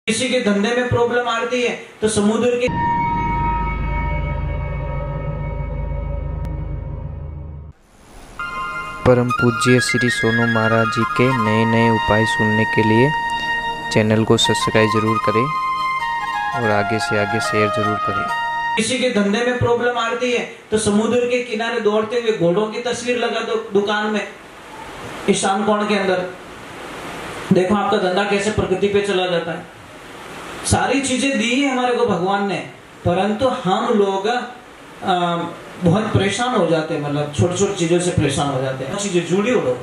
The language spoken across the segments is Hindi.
किसी के धंधे में प्रॉब्लम आती है तो समुद्र के परम पूज्य श्री सोनू महाराज जी के नए नए उपाय सुनने के लिए चैनल को सब्सक्राइब जरूर करें और आगे से आगे शेयर जरूर करें। किसी के धंधे में प्रॉब्लम आती है तो समुद्र के किनारे दौड़ते हुए घोड़ों की तस्वीर लगा दो दुकान में, ईशान कोण के अंदर। देखो आपका धंधा कैसे प्रगति पे चला जाता है। सारी चीजें दी है हमारे को भगवान ने, परंतु हम लोग बहुत परेशान हो जाते हैं, मतलब छोटी छोटी चीजों से परेशान हो जाते हैं। चीजें जुड़ी हो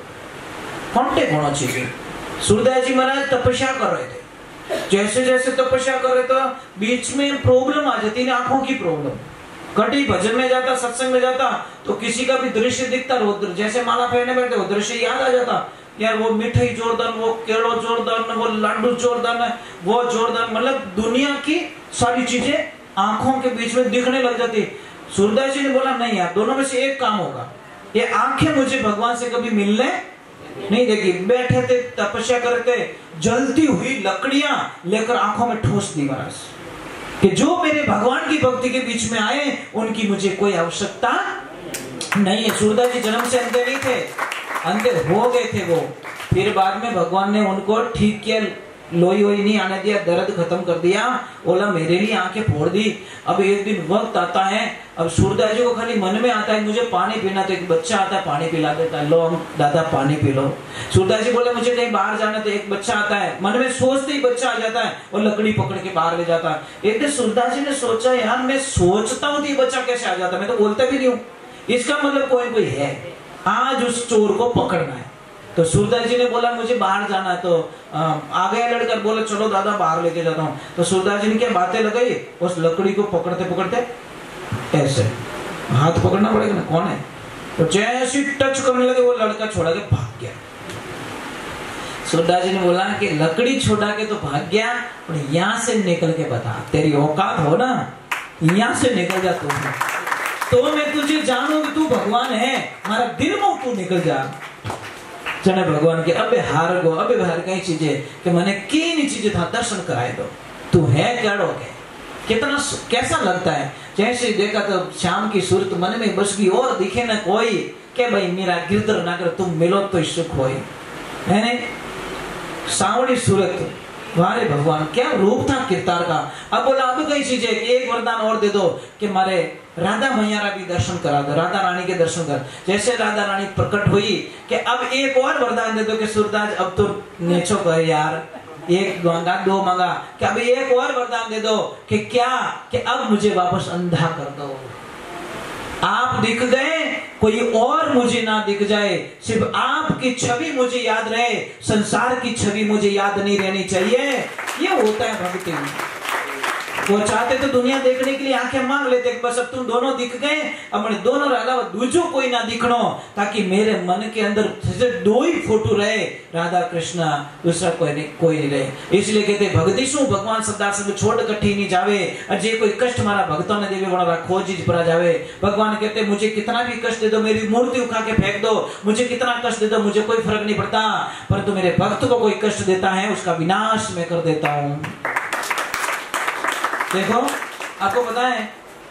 कॉन्टेक्ट होना चाहिए। सूरदास जी महाराज तपस्या कर रहे थे, जैसे जैसे तपस्या कर रहे तो बीच में प्रॉब्लम आ जाती है, आंखों की प्रॉब्लम। कटी भजन में जाता, सत्संग में जाता तो किसी का भी दृश्य दिखता, जैसे माला फेरने बैठे वो दृश्य याद आ जाता, यार वो मिठाई जोरदार, वो केड़ो जोरदार, वो लड्डू जोरदार, वो जोरदार, मतलब दुनिया की सारी चीजें आंखों के बीच में दिखने लग जाती। सूरदास जी ने बोला नहीं यार, दोनों में से एक काम होगा, ये आंखें मुझे भगवान से कभी मिलने नहीं देगी। बैठे थे तपस्या करते, जलती हुई लकड़ियां लेकर आंखों में ठोस दी महाराज कि जो मेरे भगवान की भक्ति के बीच में आए उनकी मुझे कोई आवश्यकता नहीं है। सूरदास जी जन्म से अंधे नहीं थे, अंधे हो गए थे वो, फिर बाद में भगवान ने उनको ठीक किया, लोई वोई नहीं आने दिया, दर्द खत्म कर दिया, बोला मेरे लिए आंखें फोड़ दी। अब एक दिन वक्त आता है, अब सूरदास जी को खाली मन में आता है मुझे पानी पीना, तो एक बच्चा आता है पानी पिला देता है, लो दादा पानी पी लो। सूरदास जी बोले मुझे कहीं बाहर जाना, तो एक बच्चा आता है, मन में सोचते ही बच्चा आ जाता है और लकड़ी पकड़ के बाहर ले जाता है। एक दिन सूरदास जी ने सोचा यार मैं सोचता हूँ तो ये बच्चा कैसे आ जाता है, मैं तो बोलता भी नहीं हूँ, इसका मतलब कोई है, आज उस चोर को पकड़ना है। तो सूरदास जी ने बोला मुझे बाहर जाना है, तो आ गया लड़का, बोला चलो दादा बाहर लेके जाता हूँ। तो सूरदास जी ने क्या बातें लगाई, उस लकड़ी को पकड़ते पकड़ते ऐसे हाथ पकड़ना पड़ेगा ना, कौन है, तो जैसे टच करने लगे वो लड़का छोड़ा के भाग गया। सूरदास जी ने बोला कि लकड़ी छोड़ा के तो भाग गया, और यहाँ से निकल के बता, तेरी औकात हो ना, यहाँ से निकल जा तू, तो मैं तुझे जानू कि तू भगवान है, हमारा दिल में तू निकल जा। जने भगवान के अबे हार गो, अबे बाहर कई चीजें कि मैंने किन चीजें था दर्शन कराए दो, तू है क्या डोगे, कितना कैसा लगता है। जैसे देखा तो श्याम की सूरत मन में बस गई, और दिखे ना कोई के भाई मेरा गिरधर नगर तुम मिलो तो सुख होई, है ने सावड़ी सूरत, वारे भगवान क्या रूप था किरतार का। अब बोला अब कई चीजें, एक वरदान और दे दो कि मारे राधा मैयारा भी दर्शन करा दो, राधा रानी के दर्शन कर। जैसे राधा रानी प्रकट हुई कि अब एक और वरदान दे दो कि सूरदास अब तो नेचो कर यार, एक मांगा दो मांगा, कि अब एक और वरदान दे दो कि क्या, कि अब मुझे वापस अंधा कर दो। आप दिख गए, कोई और मुझे ना दिख जाए, सिर्फ आपकी छवि मुझे याद रहे, संसार की छवि मुझे याद नहीं रहनी चाहिए। ये होता है भक्ति। वो चाहते तो दुनिया देखने के लिए आंखें मांग लेते, बस अब तुम दोनों दिख गए, अब मैंने दोनों अलावा दूजो कोई ना दिखनो, ताकि मेरे मन के अंदर सिर्फ दो ही फोटो रहे, राधा कृष्णा, दूसरा कोई नहीं रहे। इसलिए कहते भक्ति शू भगवान सदा सब छोड़ कठी नहीं जावे, अजय कोई कष्ट मारा भक्तों ने देवे बड़ा खोजी परा जावे। भगवान कहते मुझे कितना भी कष्ट दे दो, मेरी मूर्ति उठा के फेंक दो, मुझे कितना कष्ट दे दो, मुझे कोई फर्क नहीं पड़ता, परंतु मेरे भक्त को कोई कष्ट देता है उसका विनाश मैं कर देता हूँ। देखो आपको पता है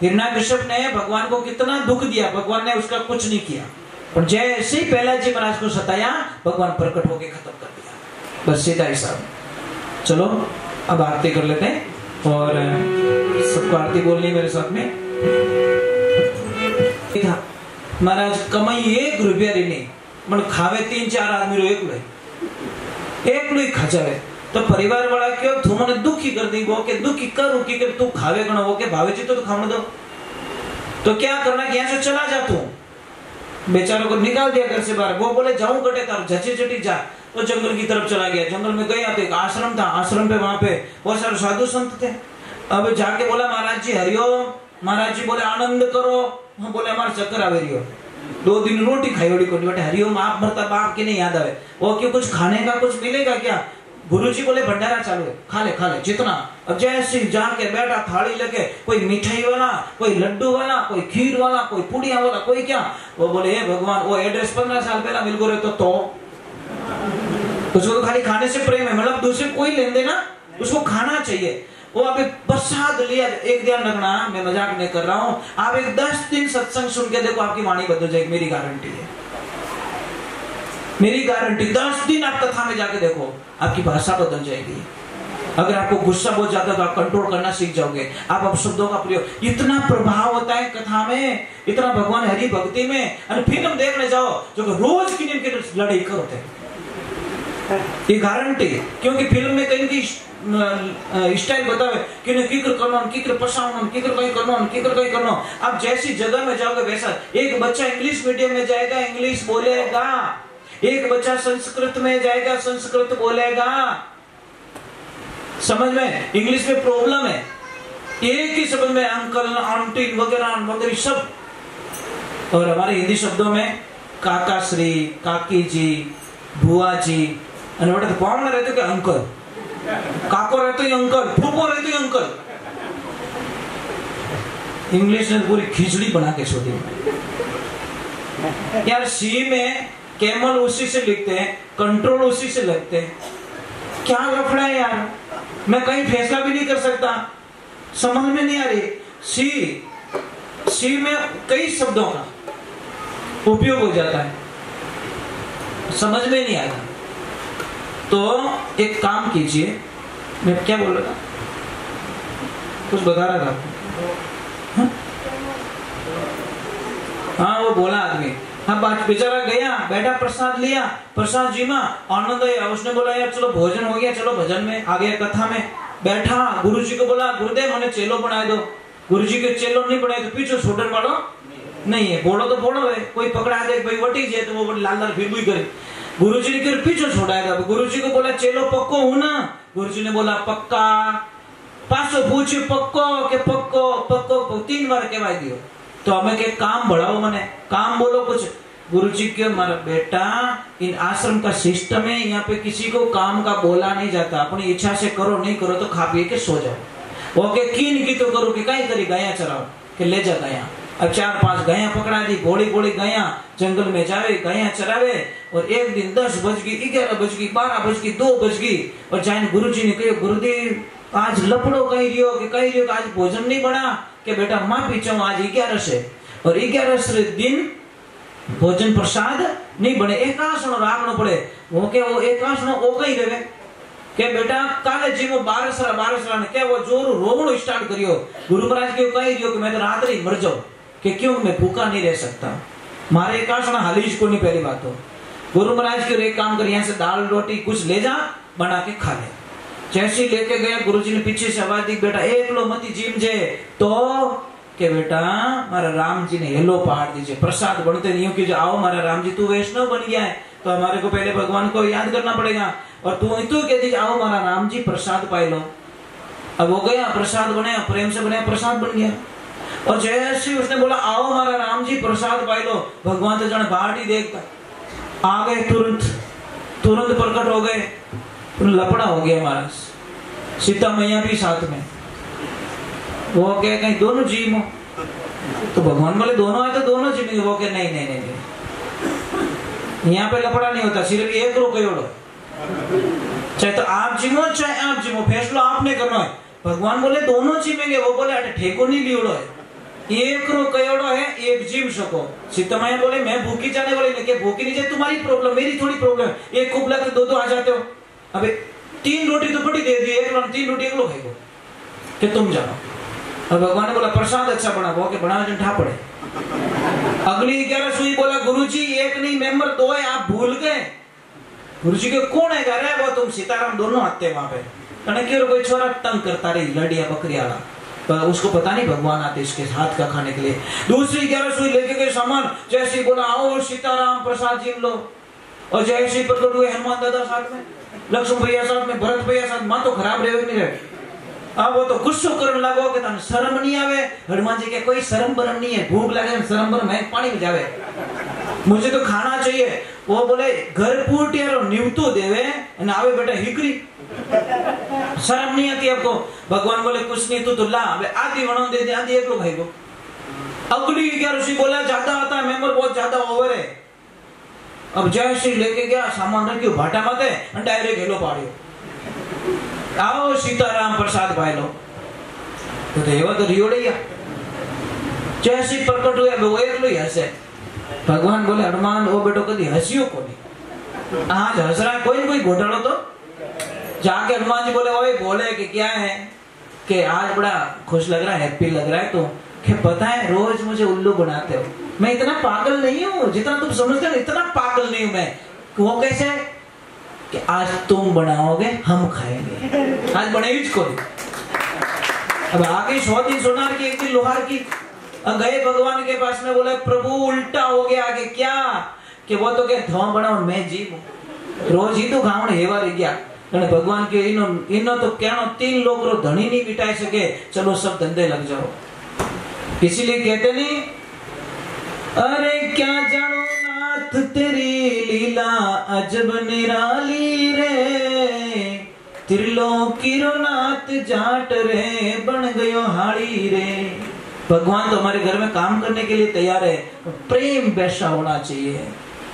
हिरण्यकश्यप ने भगवान को कितना दुख दिया, भगवान ने उसका कुछ नहीं किया, पर जैसे ही प्रहलाद जी महाराज को सताया भगवान प्रकट होकर खत्म कर दिया। बस सीधा हिसाब। चलो अब आरती कर लेते हैं, और सबको आरती बोलनी मेरे साथ में। महाराज कमाई 1 रुपया नहीं, मतलब खावे 3-4 आदमी रो एक लोई खचावे, तो परिवार वाला क्यों तुमने दुखी कर दी, वो के दुखी करूं कि तू खावे गणो, वो के भावे जी तो खाने दो, तो क्या करना कि यहाँ से चला जा, तू बेचारों को निकाल दिया घर से बाहर। वो बोले जाऊं कटे तार झची झटी जा, तो जंगल की तरफ चला गया। जंगल में गया तो एक आश्रम था, आश्रम पे वहां पे बहुत सारे साधु संत थे। अब जाके बोला महाराज जी हरिओम, महाराज जी बोले आनंद करो, हम बोले हमारे चक्कर आवे रही हो, 2 दिन रोटी खाई ओडी को बेटे हरिओम आप भरता बाप के नहीं याद आवे, वो क्यों कुछ खाने का कुछ मिलेगा क्या, गुरुजी बोले भंडारा चालू है, खा ले जितना। अब जैसे जाके बैठा थाली लेके, कोई मिठाई वाला, कोई लड्डू वाला, कोई खीर वाला, कोई पुड़िया वाला, कोई क्या, वो बोले हे भगवान वो एड्रेस 15 साल पहला मिल गो रहे तो उसको तो खाली खाने से प्रेम है, मतलब दूसरे कोई लेन देना उसको खाना चाहिए। वो अभी प्रसाद लिया, एक ध्यान रखना, मैं मजाक नहीं कर रहा हूं, आप एक 10 दिन सत्संग सुन के देखो, आपकी वाणी बदल जाएगी, मेरी गारंटी है, मेरी गारंटी। 10 दिन आप कथा में जाके देखो, आपकी भाषा बदल जाएगी। अगर आपको गुस्सा बहुत ज्यादा है तो आप कंट्रोल करना सीख जाओगे, आप अपशब्दों का प्रयोग, इतना प्रभाव होता है कथा में, इतना भगवान हरि भक्ति में। और फिल्म देखने जाओ जो रोज की नींद लड़ाई करते हैं, ये गारंटी, क्योंकि फिल्म में कहीं की स्टाइल बतावे कि किकर करना, किकर पसावना, किकर कहीं करना, किकर कहीं करना। आप जैसी जगह में जाओगे वैसा। एक बच्चा इंग्लिश मीडियम में जाएगा, इंग्लिश बोलेगा, एक बच्चा संस्कृत में जाएगा, संस्कृत बोलेगा। समझ में, इंग्लिश में प्रॉब्लम है, एक ही शब्द में अंकल, आंटी वगैरह वगैरह सब। और हमारे हिंदी शब्दों में काका श्री, काकी जी, बुआ जी, अनवट तो पावना रहते कि अंकल, काको रहते ही अंकल, फूफो रहते ही अंकल। इंग्लिश ने पूरी खिचड़ी बना के छोड़ी यार। सी में कैमल उसी से लिखते हैं, कंट्रोल उसी से लगते हैं, क्या लफड़ा है यार, मैं कहीं फैसला भी नहीं कर सकता, समझ में नहीं आ रही। सी में कई शब्दों का उपयोग हो जाता है, समझ में नहीं आता। तो एक काम कीजिए, मैं क्या बोल रहा था, कुछ बता रहा था आपको। हाँ वो बोला आदमी, हाँ बात बेचारा गया, बैठा, प्रसाद लिया, प्रसाद जी में आनंद आया, उसने बोला यार चलो भोजन हो गया, चलो भजन में आ गया, कथा में बैठा। गुरुजी को बोला गुरुदेव मैंने चेलो बना दो। गुरुजी के चेलो नहीं बनाए तो पीछे छोड़ने वालों नहीं है, बोलो तो बोलो है, कोई पकड़ा दे भाई वटी जाए तो वो लाल लाल फिर भी करे। गुरुजी ने फिर पीछे छोड़ाया, गुरुजी को बोला चेलो पक्को हूं ना, गुरुजी ने बोला पक्का। पासो पूछे पक्को के पक्को, पक्को 3 बार कहवाई दियो। तो हमें के काम बढ़ाओ, मने काम बोलो कुछ। गुरुजी के मारा बेटा, इन आश्रम का सिस्टम है, यहाँ पे किसी को काम का बोला नहीं जाता, अपनी इच्छा से करो, नहीं करो तो खा पी के सो जाओ। ओके कीन की तो करो कि कहीं करी गाया चराओ कि ले जा गाया। अब 4-5 गाया पकड़ा दी, घोड़ी घोड़ी गाया जंगल में जावे, गाया चरावे। और एक दिन 10 बज गई, 11 बज गई, 12 बज गई, 2 बज गई, और जाने गुरुजी ने कहा गुरुदेव आज लपड़ो कही रियो कि कही रियो आज भोजन नहीं बना कि बेटा माफी चाहूं, आज 11 से, और 11 दिन भोजन प्रसाद नहीं बने, एकासनो राखनो पड़े। वो के वो एकासनो ओ कही रहे के बेटा काले जी में 12 ने क्या वो जोर रोवणो स्टार्ट करियो। गुरु महाराज के कही रियो कि मैं तो रात ही मर जाऊं, कि क्यों मैं भूखा नहीं रह सकता, मारे एकासना हालीज को नहीं। पहली बात तो गुरु महाराज के एक काम कर, यहाँ से दाल रोटी कुछ ले जा, बना के खा ले। जैसे लेके गया, गुरुजी ने पीछे से आवाज दी बेटा एक लो मती जीम जे, तो के बेटा मारा राम जी ने हेलो पहाड़ दीजिए। प्रसाद बनते नहीं हो कि जो आओ मारा राम जी तू वैष्णव बन गया है तो हमारे को पहले भगवान को याद करना पड़ेगा, और तू कह दीजिए आओ मारा राम जी प्रसाद पाई लो। अब वो गया, प्रसाद बनाया, प्रेम से बनाया, प्रसाद बन गया। और जैसे उसने बोला आओ मारा राम जी प्रसाद पाई लो, भगवान तो जाने बाहर ही देखता आ गए, तुरंत प्रकट हो गए, लपड़ा हो गया महाराज। सीता मैया भी साथ में, वो क्या कहीं दोनों जीव हो, तो भगवान बोले दोनों है तो दोनों जीव। वो क्या नहीं नहीं नहीं, यहाँ पे लपड़ा नहीं होता, सिर्फ एक रो कयोड़ो, चाहे तो आप जीवो चाहे आप जीवो, फैसला आपने करना है। भगवान बोले दोनों जीवेंगे, वो बोले अरे ठेको नहीं लियोड़ो है, एक रो कयोड़ो है, एक जीव सको। सीता मैया बोले मैं भूखी जाने वाली नहीं, भूखी नहीं जाए तुम्हारी प्रॉब्लम, मेरी थोड़ी प्रॉब्लम। एक कुबला के 2-2 आ जाते हो, अबे 3 रोटी तो बड़ी दे दी, 3 रोटी एक लोग खाएगो कि तुम जाओ। और भगवान ने बोला प्रसाद अच्छा बना, वो के बना ठा पड़े। अगली 11 सुई बोला गुरुजी एक नहीं मेंबर 2 है, आप भूल गए। गुरुजी के कौन है घर है, वो तुम सीताराम दोनों आते वहां पे, क्यों कोई छोरा तंग करता रही लड़िया बकरी वाला, तो उसको पता नहीं भगवान आते इसके हाथ का खाने के लिए। दूसरी 11 सुई लेके गए सामान, जैसे ही बोला आओ सीताराम प्रसाद जी लो, और जैसे ही प्रकट हुए हनुमान दादा साथ में, लक्ष्मण भैया साथ में, भरत भैया साथ, मां तो खराब रहे नहीं रहे। अब वो तो गुस्सो करने लगो कि तने शर्म नहीं आवे। हनुमान जी के कोई शर्म बरम नहीं है, भूख लगे शर्म बरम मैं पानी में जावे, मुझे तो खाना चाहिए। वो बोले घर पूटियारो निवतो देवे न आवे बेटा हिकरी, शर्म नहीं आती आपको। भगवान बोले कुछ नहीं तू तो ला, आधी वणो दे दे, आधी एक लोग खाएगो। अगली 11 सी बोला ज्यादा आता है, मेंबर बहुत ज्यादा ओवर है। अब जैसे लेके गया सामान रखियो भाटा माते, डायरेक्ट हेलो पाड़ियो। आओ सीताराम प्रसाद भाई लो तो देवा तो रियोड़िया जैसी प्रकट हुआ वो एक लो हंसे भगवान बोले हनुमान वो बेटो कभी हंसियो को नहीं आज हंस रहा कोई घोटालो तो जाके हनुमान जी बोले ओए बोले कि क्या है कि आज बड़ा खुश लग रहा है हैप्पी लग रहा है तो कि पता है रोज मुझे उल्लू बनाते हो मैं इतना पागल नहीं हूँ जितना तुम समझते हो इतना पागल नहीं हूँ मैं वो कैसे कि आज तुम बनाओगे हम खाएंगे आज बने ही को अब आगे 100 दिन सोनार की 1 दिन लोहार की गए भगवान के पास में बोले प्रभु उल्टा हो गया आगे क्या कि वो तो क्या धुआं बनाओ मैं जीव रोज ही तो खाऊं हेवा रह गया भगवान के इनो तो कहना 3 लोग रो धनी नहीं बिठाई सके चलो सब धंधे लग जाओ इसीलिए कहते नहीं अरे क्या जानो नाथ तेरी लीला अजब निराली रे त्रिलोकी रो नाथ जाट रे बन गयो हाड़ी रे भगवान तो हमारे घर में काम करने के लिए तैयार है प्रेम वैसा होना चाहिए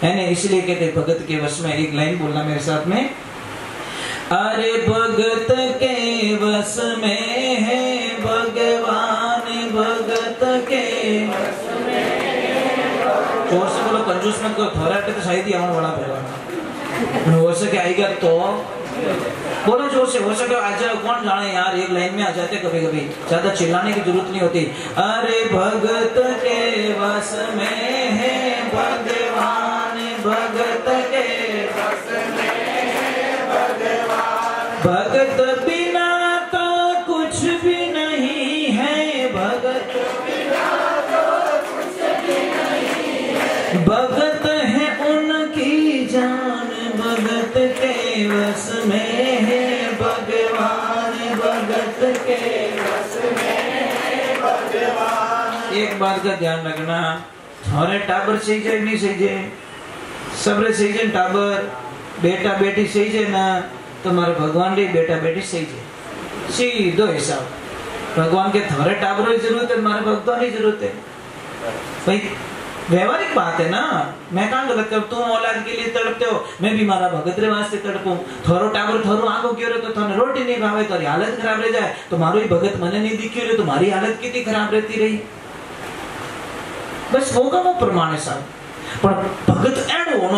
है ना इसलिए कहते भगत के वश में एक लाइन बोलना मेरे साथ में अरे भगत के वश में है भगवान भगत के वश में जोर से बोलो कंजूस में कोई थोड़ा तो शायद ही आने वाला भगवान हो सके आएगा तो बोलो जोर से हो सके आज कौन जाने यार एक लाइन में आ जाते कभी कभी ज्यादा चिल्लाने की जरूरत नहीं होती अरे भगत के वश में है भगवान भगत के वश में है भगवान भगत बिना तो कुछ भी नहीं है भगत बिना तो कुछ भी नहीं है भगत है उनकी जान भगत के वश में है भगवान भगत के वश में है भगवान एक बात का ध्यान रखना थारे टाबर सही जाए नहीं सही जाए सबरे सही जाए टाबर बेटा बेटी सही जाए ना तुम्हारे भगवान रे बेटा बेटी सही जाए सीधो हिसाब भगवान के थारे टाबरों की जरूरत है हमारे भगवान की जरूरत है भाई व्यवहारिक बात है ना मैं कहाँ गलत कर तुम औलाद के लिए तड़पते हो मैं भी मारा भगत रे वास्ते तड़पूं थोरो टाबर थोरो आंखों क्यों रे तो थाने रोटी नहीं भावे तो हालत खराब रह जाए तो मारो ही भगत मने नहीं दिखी रे तुम्हारी हालत कितनी खराब रहती रही बस वो का वो प्रमाण है साहब पर भगत एडो